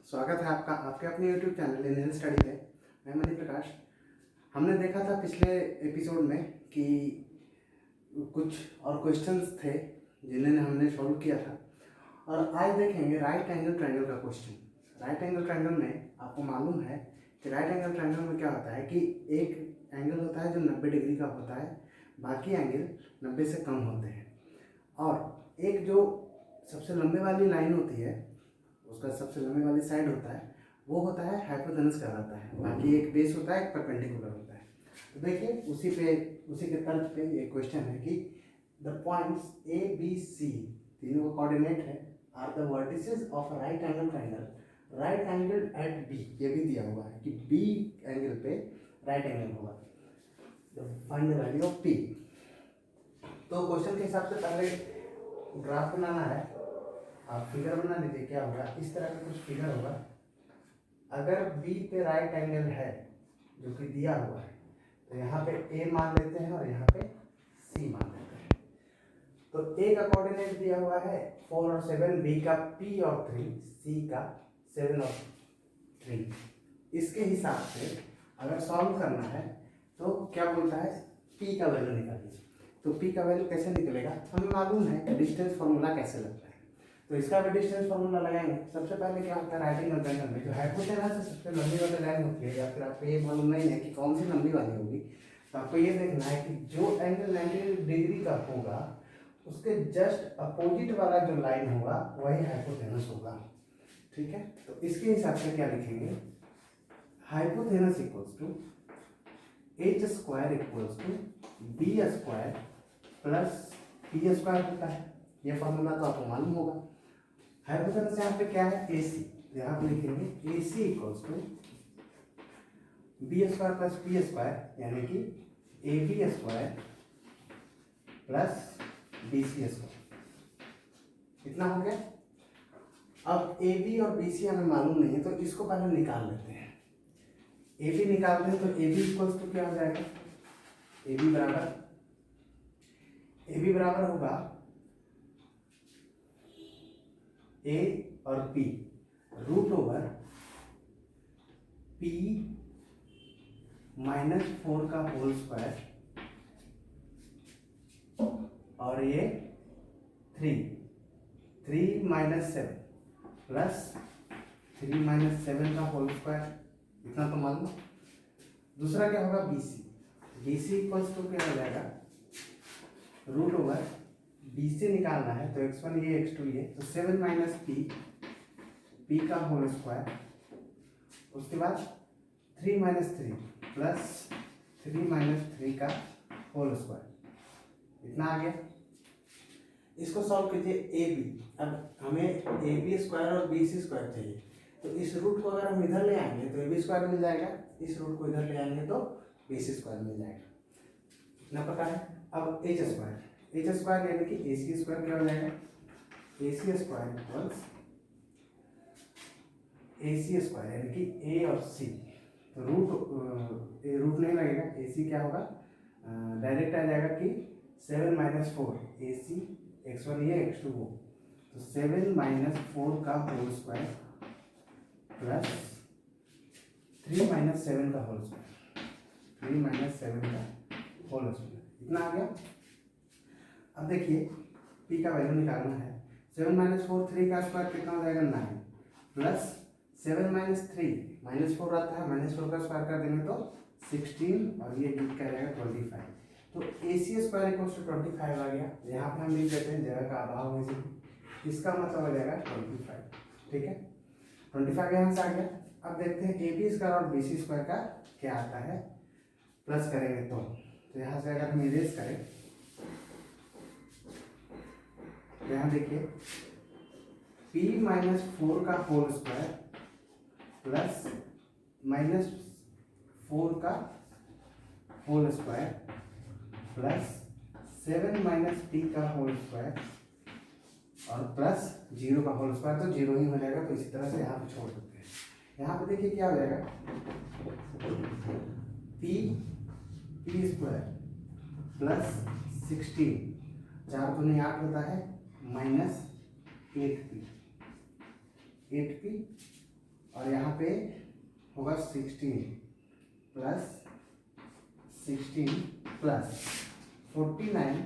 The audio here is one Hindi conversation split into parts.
स्वागत है आपका आपके अपने YouTube चैनल इंडियन स्टडी पे। मैं मनी प्रकाश। हमने देखा था पिछले एपिसोड में कि कुछ और क्वेश्चंस थे जिन्हें हमने सॉल्व किया था, और आज देखेंगे राइट एंगल ट्रायंगल का क्वेश्चन। राइट एंगल ट्रायंगल में आपको मालूम है कि राइट एंगल ट्रायंगल में क्या होता है कि एक एंगल होता है जो 90 डिग्री का होता है, बाकी एंगल 90 से कम होते हैं, और एक जो सबसे लंबे वाली लाइन होती है उसका सबसे लंबे वाली साइड होता है वो होता है हाइपोटेनस कहलाता है, बाकी एक बेस होता है, एक परपेंडिकुलर होता है। तो देखिए उसी के तर्ज पे ये क्वेश्चन है कि the points A B C तीनों का कोऑर्डिनेट है are the vertices of right angle triangle. Right angle at B, ये भी दिया हुआ है कि बी एंगल पे राइट एंगल होगा। Find the value of P. तो क्वेश्चन के हिसाब से पहले ग्राफ बनाना है। आप फिगर बना लीजिए। क्या होगा, इस तरह का कुछ फिगर होगा। अगर बी पे राइट एंगल है जो कि दिया हुआ है, तो यहाँ पे ए मान लेते हैं और यहाँ पे सी मान लेते हैं। तो ए का कोऑर्डिनेट दिया हुआ है 4 और 7, बी का p और 3, सी का 7 और 3। इसके हिसाब से अगर सॉल्व करना है तो क्या बोलता है, p का वैल्यू निकालिए। तो p का वैल्यू कैसे निकलेगा, हमें मालूम है कि डिस्टेंस फॉर्मूला कैसे लगता है। तो इसका भी डिस्टेंस फॉर्मूला लगाएंगे। सबसे पहले क्या होता है, राइट एंगल ट्रायंगल में जो हाइपोटेनस से सबसे लंबी वाली लाइन होती है, या फिर आपको ये मालूम नहीं है कि कौन सी लंबी वाली होगी, तो आपको ये देखना है कि जो एंगल 90 डिग्री का होगा उसके जस्ट अपोजिट वाला जो लाइन होगा वही हाइपोटेनस होगा। ठीक है, तो इसके हिसाब से क्या लिखेंगे, hypotenuse equals to H square equals to B square plus P square होता है। ये फॉर्मूला तो आपको मालूम होगा। हाइपोटेनस यहाँ पे क्या है, AC, यहाँ पे लिखेंगे AC equals to B square plus P square, यानी कि AB square plus BC square. इतना हो गया। अब AB और BC हमें मालूम नहीं है, तो इसको पहले निकाल लेते हैं। AB निकालते हैं तो AB इक्वल्स टू क्या हो जाएगा, AB बराबर होगा A और P रूट ओवर P -4 का होल स्क्वायर, और ये 3 - 7 प्लस 3 - 7 का होल स्क्वायर। इतना तो मालूम। दूसरा क्या होगा, BC इक्वल्स टू क्या हो जाएगा, रूट ओवर BC निकालना है तो x1 ये x2 ये, तो 7 - P का होल स्क्वायर, उसके बाद 3 - 3 प्लस 3 - 3 का होल स्क्वायर। इतना आ गया। इसको सॉल्व कीजिए AB। अब हमें AB स्क्वायर और BC स्क्वायर चाहिए, तो इस रूट को अगर हम इधर ले आएंगे तो AB स्क्वायर मिल जाएगा, इस रूट को इधर ले आएंगे तो BC स्क्वायर मिल जाएगा। इतना पता है। अब H स्क्वायर यानी कि AC स्क्वायर क्या हो जाएगा, AC square equals AC square यानी कि A और C। तो रूट नहीं लगेगा, AC क्या होगा, डायरेक्ट आ जाएगा कि 7 - 4 AC, x1 ये x2 वो, तो 7 - 4 का होल स्क्वायर प्लस 3 - 7 का होल स्क्वायर, 3 - 7 का होल स्क्वायर। इतना आ गया। अब देखिए P का वैल्यू निकालना है। 7 - 4 3 का स्क्वायर कितना हो जाएगा, 9 प्लस 7 - 3 -4 आता है, -4 का स्क्वायर कर देंगे तो 16, और ये बीच का रहेगा 25। तो AC स्क्वायर इक्वल्स टू 25 आ गया। यहाँ पे हम लिख देते हैं, जगह का अभाव है इसका मतलब हो जाएगा 25। ठीक है, 25 यहाँ से आ गया। अब देखते हैं AB स्क्वायर और BC स्क्वायर का क्या आता है, प्लस करेंगे तो यहाँ से अगर हम इरेज करें तो यहाँ देखिए P -4 का होल स्क्वायर प्लस -4 का होल स्क्वायर प्लस 7 - P का होल स्क्वायर और प्लस 0 का होल स्क्वायर, तो 0 ही हो जाएगा। तो इसी तरह से यहाँ पे छोड़ सकते हैं। यहाँ पे देखिए क्या हो जाएगा, P स्क्वायर प्लस 16, 4 दूनी 8 होता है, -8P और यहाँ पे होगा 16 plus 16 plus 49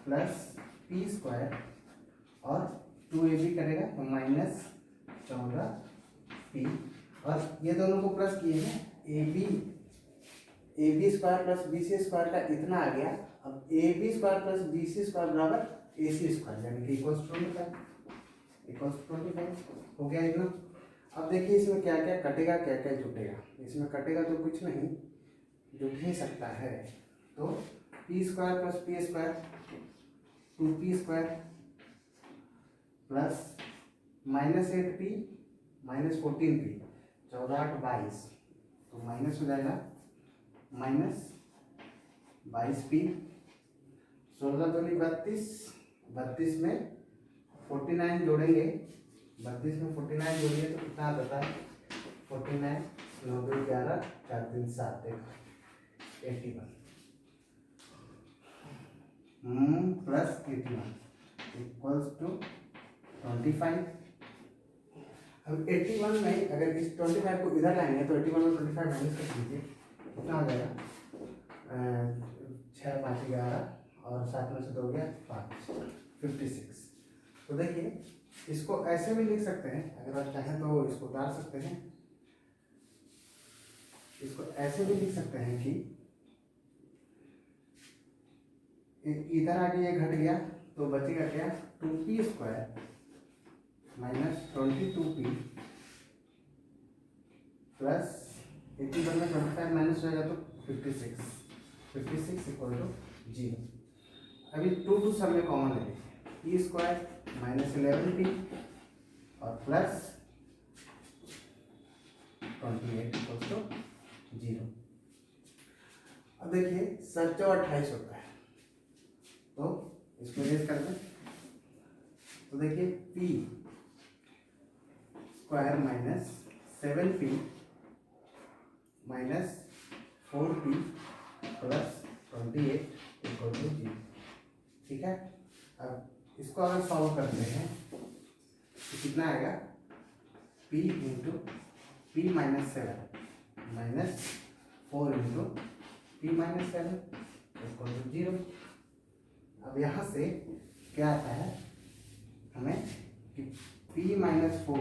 plus P square और 2ab करेगा तो माइनस 14p, और ये दोनों को प्लस किए हैं, A B square plus B C square का इतना आ गया। अब A B square plus B C square बराबर ए सी स्क्वायर, यानी कि इक्वल्स 25 हो गया इतना। अब देखिए इसमें क्या क्या कटेगा, क्या क्या जुटेगा। इसमें कटेगा तो कुछ नहीं, जुट ही सकता है। तो P square plus P square 2p square plus minus 8p minus 14p 14 8 22, तो माइनस हो जाएगा माइनस 22p, 16 दूनी 32, 32 में 49 जोड़ेंगे, 32 में 49 जोड़िए तो कितना आता है 49 9 2 11 4 3 7 81 प्लस 81 इक्वल्स टू 25। अब 81 में अगर इस 25 को इधर लाएंगे तो 81 में 25 माइनस कर दीजिए, कितना हो जाएगा 6 5 11 और 7 में से 2 हो गया 5 56। तो देखिए इसको ऐसे भी लिख सकते हैं, अगर आप चाहें तो इसको उतार सकते हैं, इसको ऐसे भी लिख सकते हैं कि इधर आगे ये घट गया तो बचेगा क्या 2p square minus 22p plus 81 में 25 माइनस हो जाएगा तो 56 इक्वल टू 0। अभी 2 2 सब में कॉमन है, पी स्क्वायर माइनस 11p और प्लस 28 इक्वल टू 0। अब देखिए 7 और 28 होता है, तो इसको रेज कर दें तो देखिए p square minus 7p minus 4p plus 28 equal to 0। ठीक है, अब इसको अगर सॉल्व करते हैं तो कितना आएगा p into P minus 7 minus 4 into P minus 7 equal to 0। अब यहाँ से क्या आता है हमें कि p माइनस 4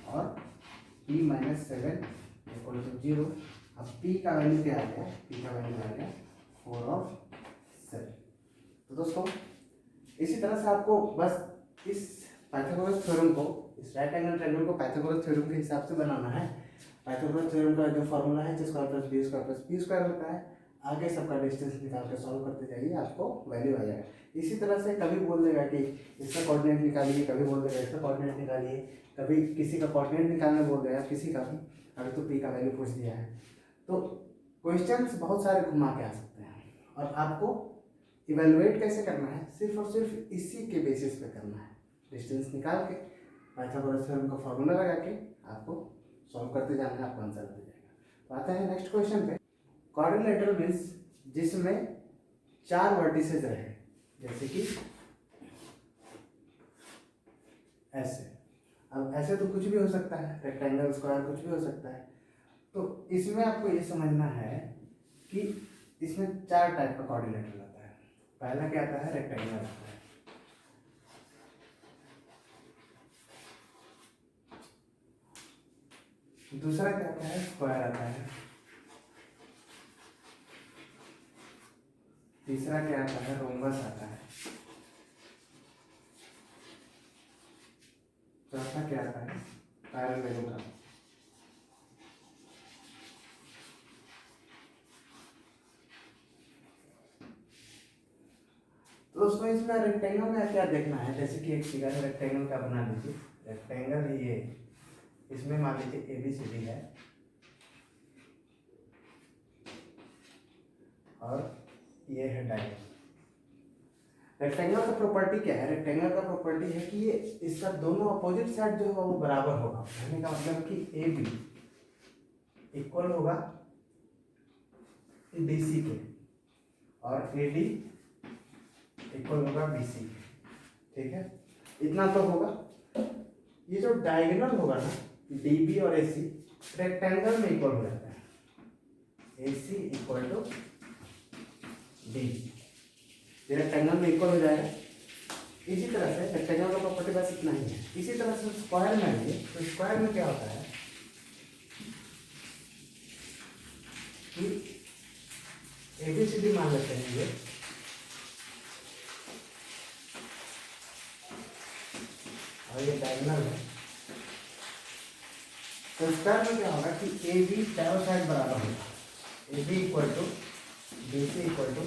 और p माइनस 7 इक्वल टू 0। अब p का वैल्यू क्या आ गया, p का वैल्यू आ गया 4 और 7। तो दोस्तों इसी तरह से आपको बस इस पाइथागोरस थ्योरम को, इस राइट एंगल ट्रायंगल को पाइथागोरस थ्योरम के हिसाब से बनाना है। पाइथागोरस थ्योरम का जो फॉर्मूला है square plus B square plus P square होता है, आगे सबका डिस्टेंस निकाल के सॉल्व करते जाइए, आपको वैल्यू आ जाएगा। इसी तरह से कभी बोल देगा कि इसका कोऑर्डिनेट निकालिए, कभी बोल देगा इसका कोऑर्डिनेट निकालिए, कभी किसी का कोऑर्डिनेट निकालने बोल देगा, किसी का भी, अभी तो पी का वैल्यू पूछ दिया है। तो क्वेश्चंस बहुत सारे घुमा के आ सकते हैं, और आपको इवेलुएट कैसे करना है, सिर्फ और सिर्फ इसी के बेसिस पे करना है। डिस्टेंस निकाल के पाइथागोरस थ्योरम का फॉर्मूला लगा के आपको सॉल्व करते जाना है, आपको आंसर दे जाएगा। तो आते हैं नेक्स्ट क्वेश्चन पे। क्वाड्रिलेटरल मीन्स जिसमें 4 वर्टिसेज रहे, जैसे कि ऐसे। अब ऐसे तो कुछ भी हो सकता है, रेक्टेंगल स्क्वायर कुछ भी हो सकता है। तो इसमें आपको ये समझना है कि इसमें 4 टाइप का क्वाड्रिलेटरल आता है। पहला क्या आता है, रेक्टेंगल आता है। दूसरा क्या आता है, स्क्वायर आता है। तीसरा क्या आता है, रोम्बस आता है। चौथा क्या आता है, पैरेललोग्राम। तो दोस्तों इसमें रेक्टेंगल में क्या देखना है, जैसे कि एक फिगर रेक्टेंगल का बना लीजिए। रेक्टेंगल ये, इसमें मान लीजिए ABCD है और ये है डायगोनल। रेक्टेंगल का प्रॉपर्टी क्या है, रेक्टेंगल का प्रॉपर्टी है कि ये इसका दोनों अपोजिट साइड जो होगा वो बराबर होगा। कहने का मतलब कि AB इक्वल होगा BC के और AD इक्वल होगा BC के। ठीक है, इतना तो होगा। ये जो डायगोनल होगा ना डी बी और ए सी रेक्टेंगल में इक्वल हो जाता है, ए सी इक्वल टू डी, ये रेक्टेंगल में इक्वल हो जाएगा। इसी तरह से रेक्टेंगल का प्रॉपर्टी बस इतना ही है। इसी तरह से स्क्वायर में आइए तो स्क्वायर में क्या होता है कि एबीसीडी मान लेते हैं ये, और ये डायगोनल है, तो स्क्वायर में क्या होगा कि ए बी चारों साइड बराबर होगा, A B equal to B C equal to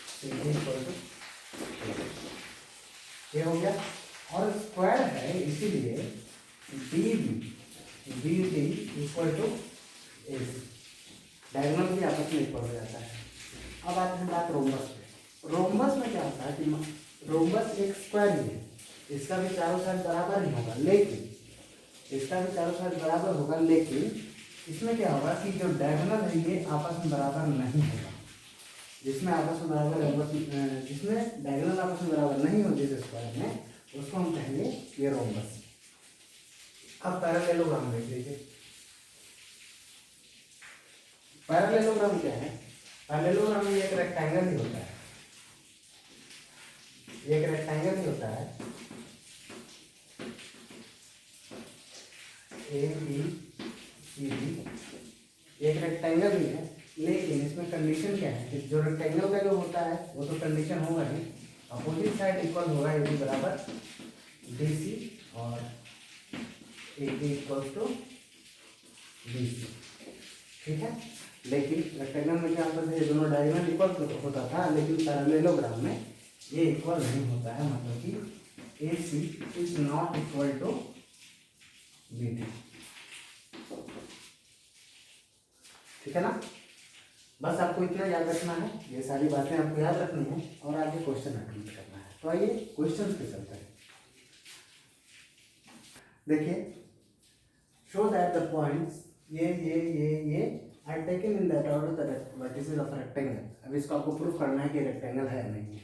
C D equal to ये हो गया। और स्क्वायर है इसीलिए D B D equal to A C, diagonal भी आपस में इक्वल हो जाता है। अब आते हैं बात रोम्बस पे। रोम्बस में क्या होता है कि रोम्बस एक स्क्वायर ही है, इसका भी चारों साइड बराबर ही होगा, लेकिन इसका भी चारों साइड बराबर होगा, लेकिन इसमें क्या होगा कि जो डायगोनल है ये आपस में बराबर नहीं होगा। जिसमें आपस में बराबर है, जिसमें डायगोनल आपस में बराबर नहीं होती इस स्क्वायर में, उसको हम कहेंगे ये रोम्बस। अब पैरेललोग्राम देख लीजिए। पैरेललोग्राम क्या है? पैरेललोग्राम में एक रेक्टेंगल ही होता है, एक रेक्टेंगल ही होता है, ए बी सी डी एक रेक्टेंगल ही है, लेकिन इसमें कंडीशन क्या है कि जो रेक्टेंगल का जो होता है वो तो कंडीशन होगा ही, अपोजिट साइड इक्वल होगा ए बी बराबर डी सी और A B equal to D C, ठीक है। लेकिन रेक्टेंगल में क्या होता है, दोनों डायगोनल इक्वल होता था, लेकिन पैरेललोग्राम में ये इक्वल नहीं होता है, मतलब कि A C is not equal to B D, ठीक है ना। बस आपको इतना याद रखना है, ये सारी बातें आपको याद रखनी है और आगे क्वेश्चन अटेम्प्ट करना है। तो आइए क्वेश्चन पे चलते हैं। देखिए, शो दैट द पॉइंट्स ये are taken in that order the vertices of rectangle. अब इसको आपको प्रूफ करना है कि रेक्टेंगल है या नहीं है।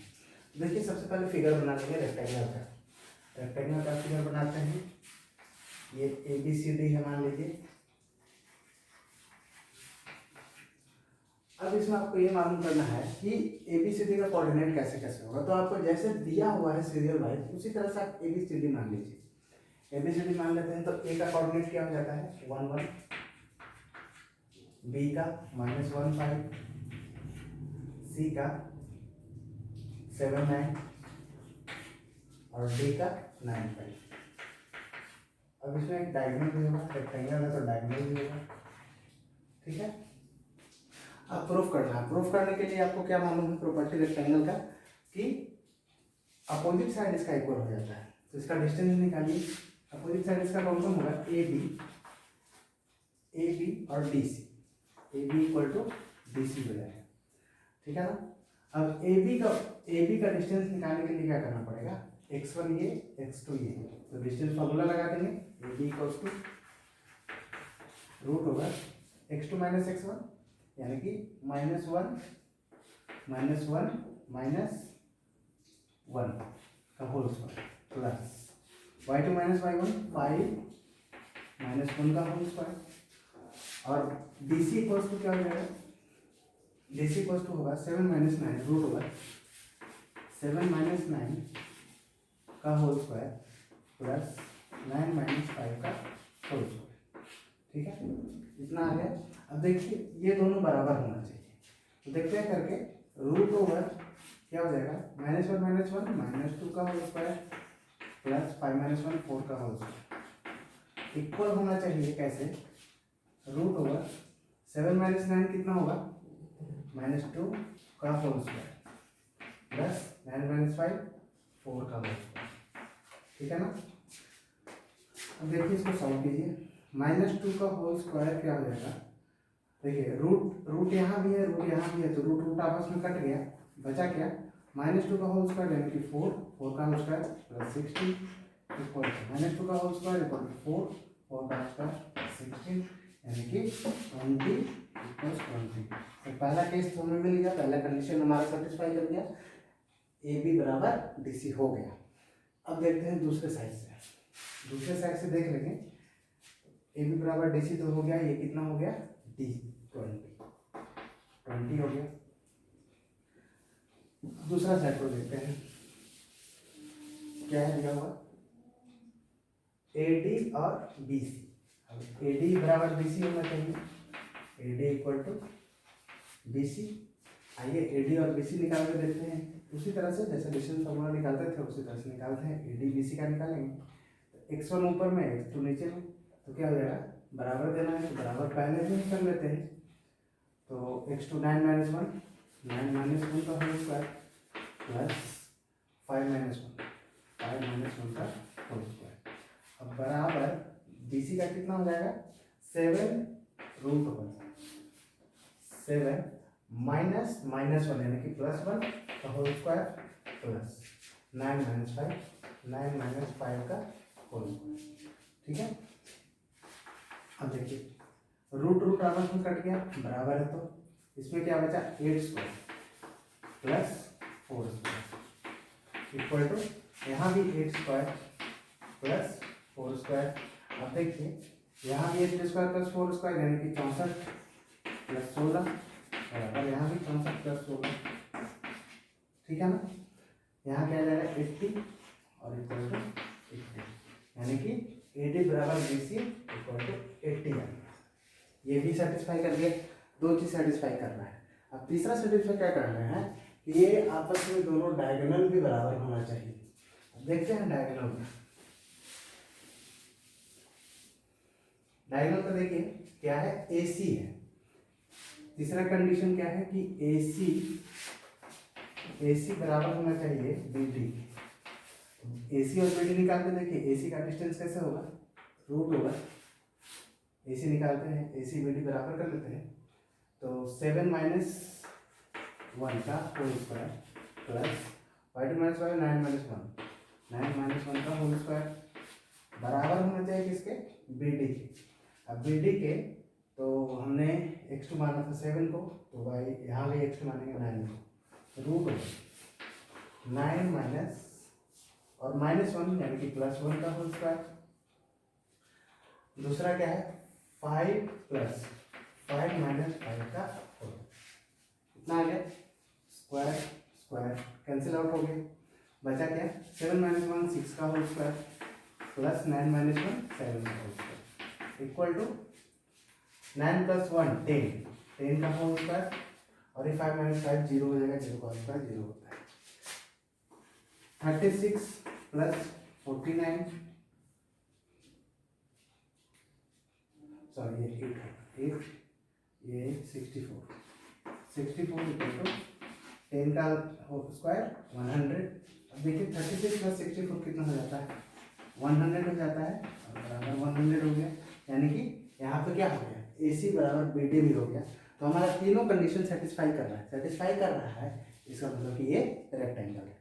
देखिए, सबसे पहले फिगर बना लेंगे रेक्टेंगल का। रेक्टेंगल का फिगर बनाते हैं, ये ए बी सी डी है मान लीजिए। अब इसमें आपको ये मालूम करना है कि ए बी सी डी का कोऑर्डिनेट कैसे कैसे होगा। तो आपको जैसे दिया हुआ है सीरियल वाइज, उसी तरह से आप ए बी सी डी मान लीजिए। ए बी सी डी मान लेते हैं तो ए का कोऑर्डिनेट क्या हो जाता है 1 1, बी का -1 5, सी का 7 9 और डी का 9 5। अब इसमें एक डायगोनल भी होगा, रेक्टेंगल है तो डायगोनल भी होगा, ठीक है। अब प्रूफ करना है। प्रूफ करने के लिए आपको क्या मालूम है प्रॉपर्टी रेक्टेंगल का कि अपोजिट साइड इसका इक्वल हो जाता है, तो इसका डिस्टेंस निकालिए। अपोजिट साइड इसका कौन सा होगा, ए बी और D C, A B equal to D C हो जाएगा, ठीक है ना। अब ए बी का डिस्टेंस निकालने के लिए क्या करना पड़ेगा, x1 ये x2 ये, तो डिस्टेंस फॉर्मूला लगा देंगे, A B equals to root होगा x2 माइनस x1 यानी कि -1 का whole square plus y2 minus y1 5 -1 का होल स्क्वायर, और डी सी इक्वल्स टू क्या हो जाएगा, डी सी इक्वल्स टू होगा 7 - 9 रूट होगा 7 - 9 का होल स्क्वायर प्लस 9 - 5 का होल स्क्वायर, ठीक है। इतना आ गया। अब देखिए ये दोनों बराबर होना चाहिए, तो देखते हैं करके, रूट ओवर क्या हो जाएगा -1 -2 का होल स्क्वायर प्लस 5 - 1 4 का होल स्क्वायर इक्वल होना चाहिए कैसे, रूट ओवर 7 - 9 कितना होगा -2 का होल स्क्वायर प्लस 9 - 5 4 का होल स्क्वायर, ठीक है ना। अब देखिए इसको सॉल्व कीजिए। -2 का होल स्क्वायर क्या हो जाएगा, देखिए रूट यहाँ भी है, रूट यहाँ भी है, तो रूट आपस में कट गया, बचा क्या -2 का होल स्क्वायर यानी कि 4 का whole square plus 16 equal to -2 का होल स्क्वायर इक्वल टू 4 का स्क्वायर 16 यानी कि 20 = 20। तो पहला केस तो हमें मिल गया, पहला कंडीशन हमारा सेटिस्फाई कर गया, ए बी बराबर डी सी हो गया। अब देखते हैं दूसरे साइड से। दूसरे साइड से देख लेंगे, ए बी बराबर डी सी तो हो गया, ये कितना हो गया डी 20 हो गया। दूसरा साइड को देखते हैं, क्या है दिया हुआ ए डी और बी सी। अब ए डी बराबर बी सी होना चाहिए, A D equal to B C. आइए ए डी और बी सी निकाल के देखते हैं, उसी तरह से जैसे डिस्टेंस फॉर्मूला निकालते थे उसी तरह से निकालते हैं। ए डी बी सी का निकालेंगे, x1 ऊपर में x2 नीचे में, तो क्या हो जाएगा, बराबर देना है तो बराबर पहले ही कर लेते हैं। तो x2 9 - 1 का होल स्क्वायर प्लस 5 - 1 का होल स्क्वायर। अब बराबर बी सी का कितना हो जाएगा 7√1 7 माइनस -1 यानी कि +1 का होल स्क्वायर प्लस 9 - 5 का होल स्क्वायर। ठीक है, अब देखिए रूट आपस में कट गया, बराबर है, तो इसमें क्या बचा 8² प्लस 4² इक्वल टू यहाँ भी 8² प्लस 4²। अब देखिए यहाँ भी 8² प्लस 4² यानी कि 64 प्लस 16 बराबर यहाँ भी 64 प्लस 16। ठीक है ना, यहाँ क्या जाएगा 80 और इक्वल टू 80 यानी कि ए डी बराबर बी सी इक्वल टू 80 आ गया। ये भी सेटिस्फाई कर दिया, दो चीज सेटिस्फाई करना है। अब तीसरा सेटिस्फाई क्या करना है कि ये आपस में दोनों डायगोनल भी बराबर होना चाहिए। अब देखते हैं डायगोनल में, डायगोनल तो देखिए क्या है ए सी है। तीसरा कंडीशन क्या है कि ए सी बराबर होना चाहिए बी डी। ए सी और बी डी निकाल के देखिए, ए सी का डिस्टेंस कैसे होगा, रूट होगा, ए सी निकालते हैं, ए सी बी डी बराबर कर लेते हैं। तो 7 - 1 का होल स्क्वायर प्लस 5 - 5 9 - 1 का होल स्क्वायर बराबर होना चाहिए किसके, बी डी के। अब बी डी के तो हमने x2 माना था 7 को, तो भाई यहाँ भी x2 मानेंगे 9 को, रूट होगा 9 माइनस और -1 यानी कि +1 का होल स्क्वायर। दूसरा क्या है 5 प्लस 5 - 5 का होल, कितना आ गया स्क्वायर स्क्वायर कैंसिल आउट हो गया, बचा क्या 7 - 1 6 का होल स्क्वायर प्लस 9 - 1 7 का होल स्क्वायर इक्वल टू 9 + 1 10 का होल स्क्वायर और ये 5 - 5 0 हो जाएगा, 0 का होल स्क्वायर 0 होता है। 36 + 49 सॉरी ये 8 ये 64 इक्वल टू 10 का स्क्वायर 100। अब देखिए 36 + 64 कितना हो जाता है 100 हो जाता है और बराबर 100 हो गया, यानी कि यहाँ पे क्या हो गया ए सी बराबर बी डी भी हो गया। तो हमारा तीनों कंडीशन सेटिस्फाई कर रहा है, इसका मतलब कि ये रेक्टेंगल है।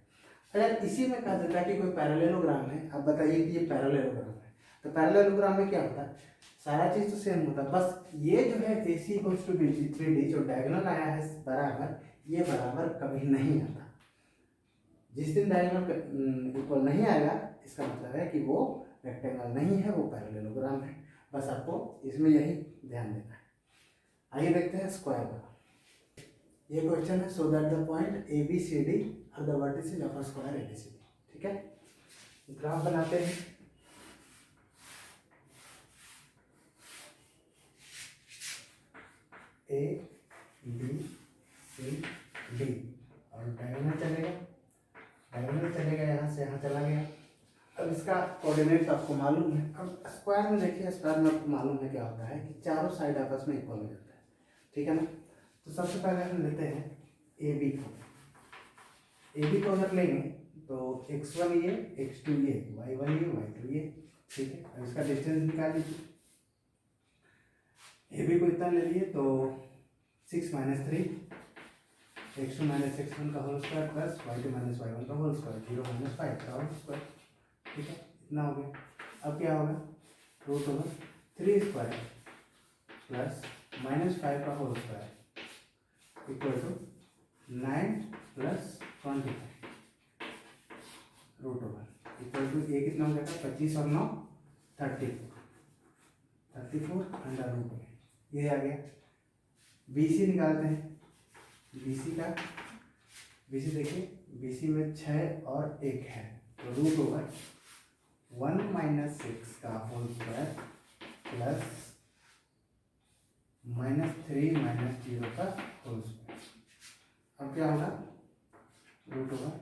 अगर इसी में कहा जाता है कि कोई पैरेललोग्राम है, अब बताइए कि ये पैरेललोग्राम है, तो पैरेललोग्राम में क्या होता है सारा चीज तो सेम होता है, बस ये जो है ए सी इक्वल्स टू बी डी जो डायगोनल आया है बराबर, ये बराबर कभी नहीं आता। जिस दिन डायगोनल इक्वल नहीं आएगा इसका मतलब है कि वो रेक्टेंगल नहीं है, वो पैरेललोग्राम है। बस आपको इसमें यही ध्यान देना है। आइए देखते हैं स्क्वायर का। ये क्वेश्चन है, so that the point A B C D are the vertices of a square A B C D. ठीक है, ग्राफ बनाते हैं। ए बी सी डी और डायगोनल चलेगा यहाँ से यहाँ चला गया। अब इसका कोऑर्डिनेट आपको मालूम है। अब स्क्वायर में देखिए, स्क्वायर में आपको मालूम है क्या होता है कि चारों साइड आपस में इक्वल हो जाता है। ठीक है ना, तो सबसे पहले हम लेते हैं ए बी को अगर लेंगे तो x1 ये x2 ये y1 ये y2 ये। ठीक है, अब इसका डिस्टेंस निकाल लीजिए। ए बी को इतना ले लिए तो 6 - 3 x2 - x1 का whole square plus y2 - y1 का होल स्क्वायर 0 - 5 का होल स्क्वायर। ठीक है, इतना हो गया। अब क्या होगा √3² प्लस -5 का whole square equal to 9 + 25 √1 equal to ये कितना हो जाता है 25 और 9 34 अंडर रूट में, ये आ गया। BC निकालते हैं। BC देखिए, BC में 6 और 1 है, तो रूट ओवर 1 माइनस 6 का होल स्क्वायर प्लस -3 माइनस 0 का होल स्क्वायर। अब क्या होगा, रूट ओवर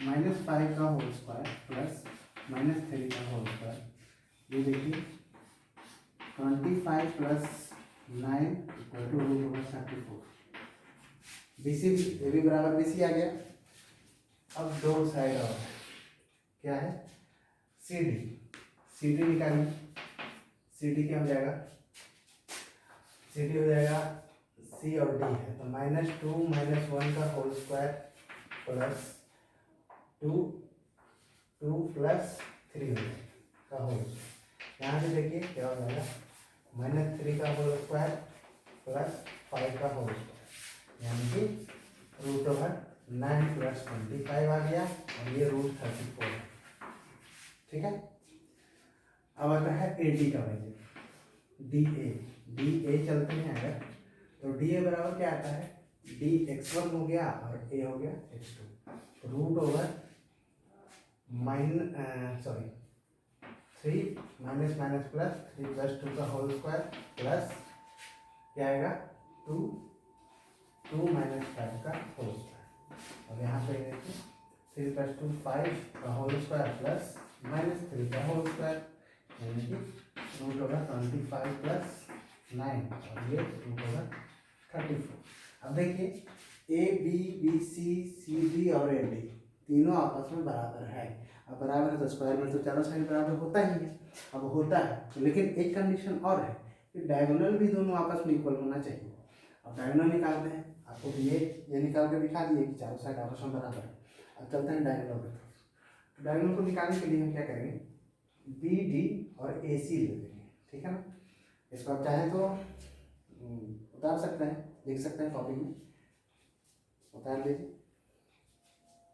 -5 का होल स्क्वायर प्लस -3 का होल स्क्वायर। ये देखिए 25 plus 9 equal to root over 34। BC ये भी बराबर BC आ गया। अब दो साइड और क्या है, CD निकालिए। CD क्या हो जाएगा, CD हो जाएगा C और D है, तो -2 माइनस 1 का होल स्क्वायर प्लस 2 प्लस 3 हो जाएगा का होल स्क्वायर। यहाँ से देखिए क्या हो जाएगा, -3 का होल स्क्वायर प्लस 5 का होल स्क्वायर, यानी कि रूट ओवर 9 प्लस 25 आ गया, और ये रूट 34 है। ठीक है। अब आता है AD का वैल्यू, DA चलते हैं अगर, तो DA बराबर क्या आता है, D x1 हो गया और A हो गया x2, root over 3 minus plus 3 plus 2 का होल स्क्वायर प्लस क्या आएगा 2 माइनस 5 का होल स्क्वायर। अब यहाँ पे देखिए 3 प्लस 2 5 का होल स्क्वायर प्लस -3 का होल स्क्वायर, यानी कि रूट ओवर 25 प्लस 9 और ये रूट ओवर 34। अब देखिए ABBC CD और AD तीनों आपस में बराबर है। अब बराबर है तो स्क्वायर में तो चारों साइड बराबर होता ही है। अब होता है, लेकिन एक कंडीशन और है कि डायगोनल भी दोनों आपस में इक्वल होना चाहिए। अब डायगोनल निकालते हैं, आपको ये निकाल के दिखा दिए कि चारों साइड आपस में बराबर है। अब चलते हैं डायगोनल पे। तो डायगोनल को निकालने के लिए हम क्या करेंगे, BD और AC ले लेंगे, ठीक है ना। इसको आप चाहें तो उतार सकते हैं, लिख सकते हैं कॉपी में, उतार लीजिए।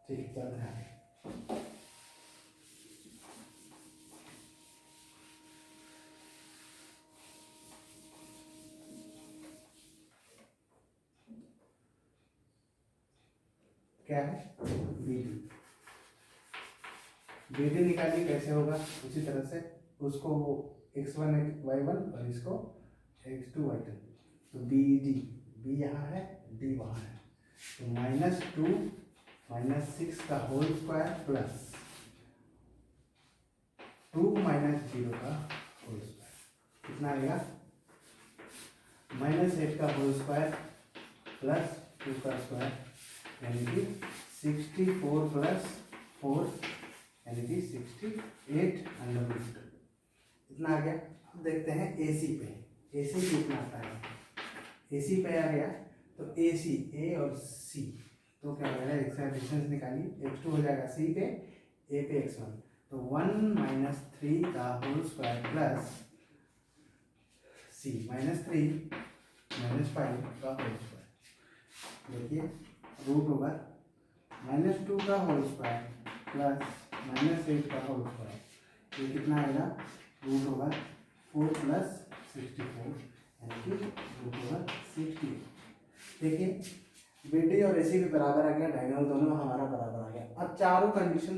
ठीक है, चलते हैं। क्या है BD निकालिए, कैसे होगा उसी तरह से, उसको x1 y1 और इसको x2 y2। तो BD, B यहाँ है, D वहाँ है, तो -2 माइनस 6 का होल स्क्वायर प्लस 2 माइनस 0 का होल स्क्वायर, कितना आएगा, -8 का होल स्क्वायर प्लस 2 का स्क्वायर, यानी कि 64 प्लस 4 यानी कि 68 अंडर रूट, इतना आ गया। अब देखते हैं AC पे, AC कितना आता है। AC पे आ गया तो AC A और C, तो क्या हो जाएगा, एक साइड डिस्टेंस निकालिए, x2 हो जाएगा C पे, A पे x1, तो 1 माइनस 3 का होल स्क्वायर प्लस C -3 -5 का होल स्क्वायर। देखिए रूट ओवर -2 का होल स्क्वायर प्लस -8 का होल स्क्वायर, ये कितना आएगा, रूट ओवर 4 प्लस 64, यानी कि रूट ओवर 68। देखिए BD और AC भी बराबर आ गया, डायगोनल दोनों हमारा बराबर आ गया। अब चारों कंडीशन,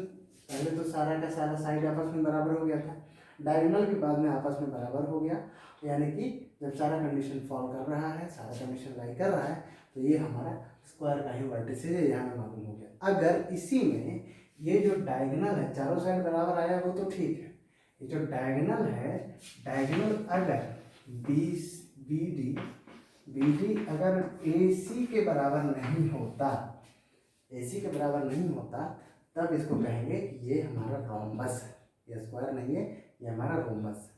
पहले तो सारा का सारा साइड आपस में बराबर हो गया था, डायगोनल भी बाद में आपस में बराबर हो गया, यानी कि जब सारा कंडीशन फॉलो कर रहा है, सारा कंडीशन लाई कर रहा है, तो ये हमारा स्क्वायर का ही वर्टिसेस है, यहाँ में मालूम हो गया। अगर इसी में ये जो डायगोनल है चारों साइड बराबर आया वो तो ठीक है, ये जो डायगोनल है, डायगोनल अगर BD अगर AC के बराबर नहीं होता, AC के बराबर नहीं होता, तब इसको कहेंगे कि ये हमारा रोम्बस है, ये स्क्वायर नहीं है, ये हमारा रोम्बस है,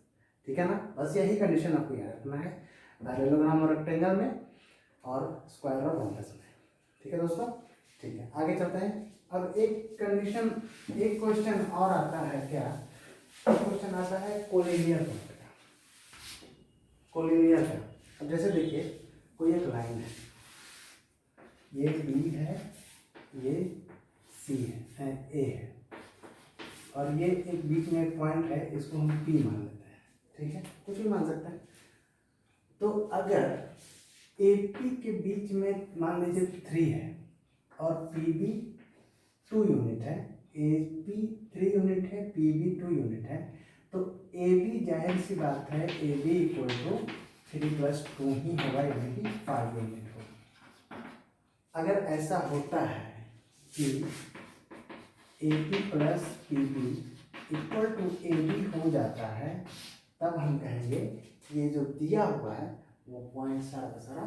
ठीक है ना। बस यही कंडीशन आपको याद रखना है, पैरेललोग्राम और रेक्टेंगल में और स्क्वायर और रोम्बस में, ठीक है दोस्तों। ठीक है, आगे चलते हैं। अब एक कंडीशन, एक क्वेश्चन और आता है, क्या क्वेश्चन आता है, कोलिनियर का। कोलिनियर का, अब जैसे देखिए कोई एक लाइन है, ये B है, ये C है, A है, और ये एक बीच में एक पॉइंट है, इसको हम P मान लेते हैं, ठीक है, कुछ भी मान सकते हैं। तो अगर AP के बीच में मान लीजिए 3 है और PB 2 यूनिट है, AP 3 यूनिट है, PB 2 यूनिट है, तो AB जाहिर सी बात है AB इक्वल टू 3 + 2 ही होगा, यानी कि 5 यूनिट होगा। अगर ऐसा होता है कि AP + PB equal to AB हो जाता है, तब हम कहेंगे ये जो दिया हुआ है वो पॉइंट सारा का सारा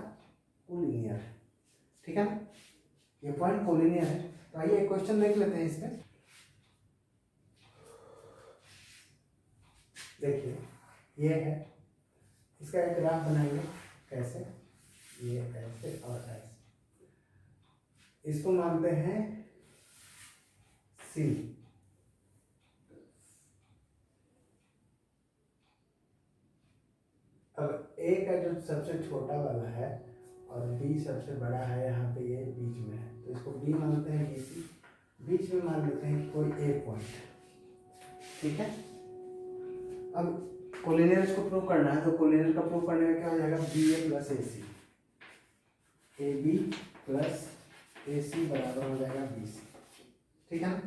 कोलिनियर है, ठीक है ना, ये पॉइंट कोलिनियर है। तो आइए एक क्वेश्चन देख लेते हैं इसमें। देखिए ये है, इसका एक ग्राफ बनाएंगे, कैसे, ये ऐसे और ऐसे, इसको मानते हैं C। अब A का जो सबसे छोटा वाला है और B सबसे बड़ा है, यहाँ पे ये बीच में है, तो इसको B मानते हैं, BC बीच में मान लेते हैं कोई A पॉइंट, ठीक है। अब कोलिनियर इसको प्रूव करना है, तो कोलिनियर का प्रूव करने में क्या हो जाएगा, BA + AC, AB + AC बराबर हो जाएगा BC, ठीक है ना।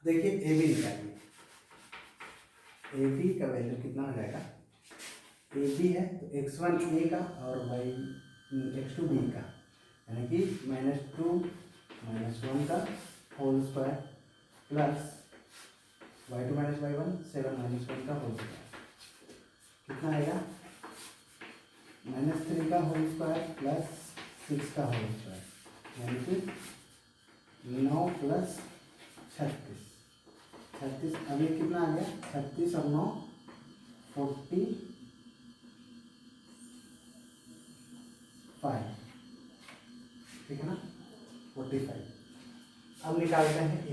देखिए AB निकालिए, AB का वैल्यू कितना हो जाएगा, AB है तो x1 A का और x2 B का, यानी कि -2 - 1 का whole square plus y2 - y1 7 - 1 का होल स्क्वायर, कितना आएगा, -3 का होल स्क्वायर प्लस 6 का होल स्क्वायर, यानी कि 9 + 36, अभी कितना आ गया, 36 और 9 45, ठीक है ना, 45। अब निकालते हैं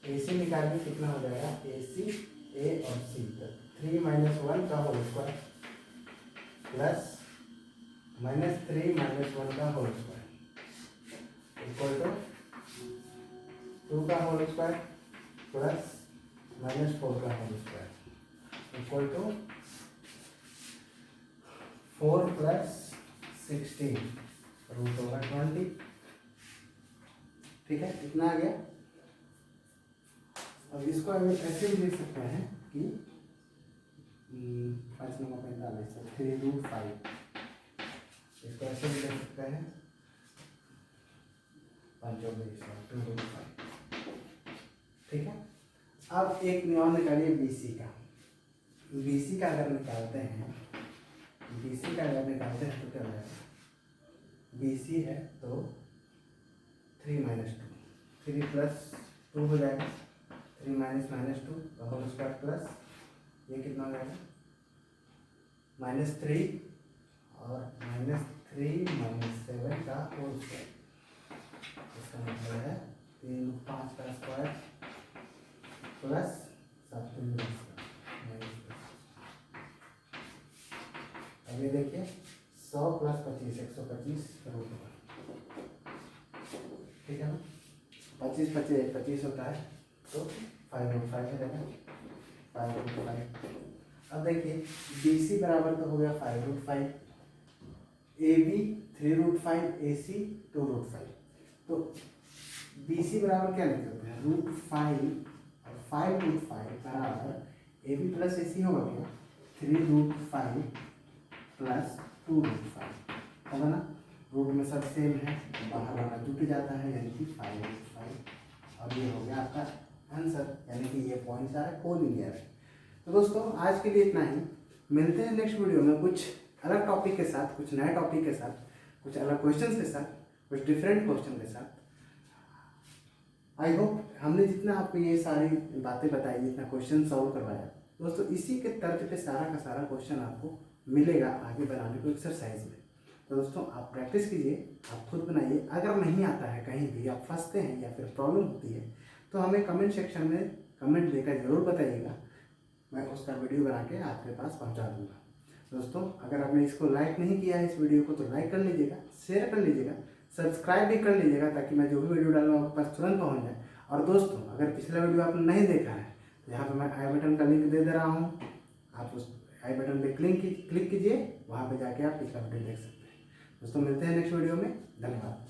AC निकालने कितना हो जाएगा, AC A और C, तो 3 - 1 का होल स्क्वायर प्लस -3 - 1 का होल स्क्वायर इक्वल टू 2 का होल स्क्वायर प्लस -4 का होल स्क्वायर इक्वल टू 4 + 16 √20, ठीक है, इतना आ गया। अब इसको ऐसे भी लिख सकते हैं कि 5 × 45 3√5, इसको ऐसे भी लिख सकते हैं 5 × 2√5, ठीक है। अब एक नियम निकालिए BC का अगर निकालते हैं, तो क्या होगा, BC है तो 3 - 2, 3 + 2 हो जाएगा, 3 - -2 का होल स्क्वायर प्लस ये कितना हो जाएगा, -3 और -3 - 7 का होल स्क्वायर, इसका मतलब है 3 × 5 का स्क्वायर प्लस 7 × 3 का स्क्वायर। अब ये देखिए 100 + 25 125 √1, ठीक है ना, 25 25 25 होता है, तो 5√5 हो जाएगा, 5√5। अब देखिए BC बराबर तो हो गया 5√5, AB 3√5, AC 2√5, तो BC बराबर क्या लिख सकते हैं, √5 और 5√5 बराबर AB + AC होगा क्या, 3√5 + 2√5 होगा ना, रूट में सब सेम है, बाहर वाला जुट जाता है, यानी कि 5√5, और ये हो गया आपका आंसर, यानी कि ये पॉइंट सारा कोलिनियर है। तो दोस्तों आज के लिए इतना ही, मिलते हैं नेक्स्ट वीडियो में कुछ अलग टॉपिक के साथ, कुछ नए टॉपिक के साथ, कुछ अलग क्वेश्चंस के साथ, कुछ डिफरेंट क्वेश्चन के साथ। आई होप हमने जितना आपको ये सारी बातें बताई, जितना क्वेश्चन सॉल्व करवाया दोस्तों, इसी के तर्ज पे सारा का सारा क्वेश्चन आपको मिलेगा आगे बनाने को एक्सरसाइज में। तो दोस्तों आप प्रैक्टिस कीजिए, आप खुद बनाइए। अगर नहीं आता है, कहीं भी आप फंसते हैं या फिर प्रॉब्लम होती है, तो हमें कमेंट सेक्शन में कमेंट देकर ज़रूर बताइएगा, मैं उसका वीडियो बना के आपके पास पहुंचा दूंगा। दोस्तों अगर आपने इसको लाइक नहीं किया है इस वीडियो को, तो लाइक कर लीजिएगा, शेयर कर लीजिएगा, सब्सक्राइब भी कर लीजिएगा ताकि मैं जो भी वीडियो डालूँ आपके पास तुरंत पहुँच जाए। और दोस्तों, अगर पिछला वीडियो आपने नहीं देखा है तो यहाँ पे मैं आई बटन का लिंक दे दे रहा हूँ, आप उस आई बटन पे क्लिक कीजिए, वहाँ पे जाके आप पिछला वीडियो देख सकते हैं। दोस्तों, मिलते हैं नेक्स्ट वीडियो में। धन्यवाद।